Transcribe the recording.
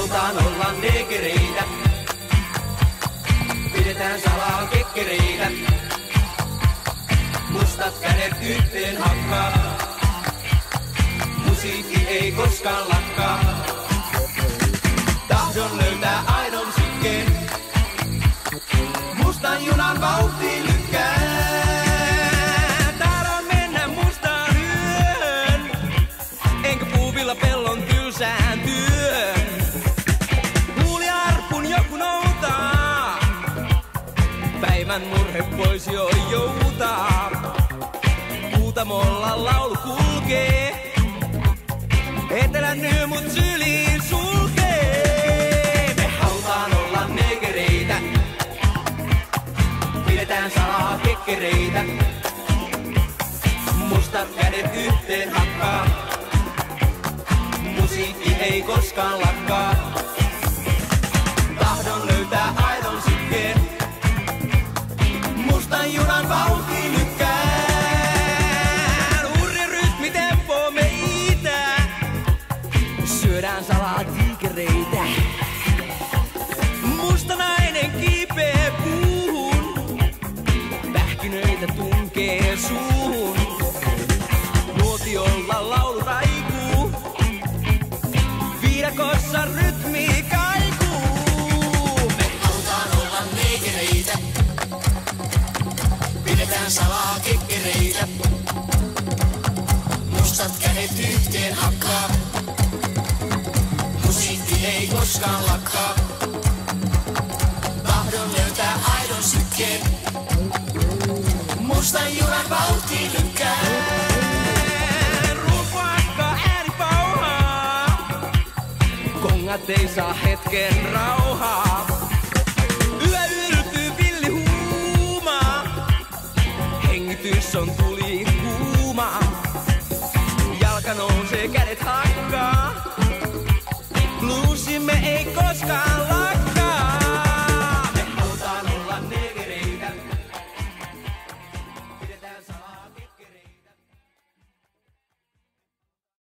halutaan olla negereitä. Pidetään salaa kekkereitä. Mustat kädet yhteen hakkaa. Musiikki ei koskaan lakkaa. Tahdon löytää aidon sykkeen. Mustan junan vauhtiin lykkää. Tahdon mennä mustaan yön. Enkä puuvilla pellon tylsään työn. Huuliarpun joku noutaa. Päivän murhe pois jo joutaa. Kuutamolla laulu kulkee. Etelän nyymut syliin sulkee. Me halutaan olla negereitä. Pidetään salaa kekkereitä. Mustat kädet yhteen hakkaa. Musiikki ei koskaan lakkaa. Tahdon löytää aidon sykkeen. Mustan junan vauhtiin lykkää. Urrirytmitempo meitä. Syödään salaa tiikereitä. Musta nainen kiipee puuhun. Pähkinöitä tunkee suuhun. Nuotiolla laulu raikuu. Viidakossa rytmi kaikuu. Me halutaan olla negereitä. Pidetään salaa kekkereitä. Mustat kädet yhteen hakkaa. Musiikki ei koskaan lakkaa. Tahdon löytää aidon sykkeen. Mustan junan vauhtiin lykkää. Ruupaakka ääni pauhaa. Kongat ei saa hetken rauhaa. Yö yltyy villi huuma. Hengitys on tuli kuuma. Jalka nousee, kädet hakkaa.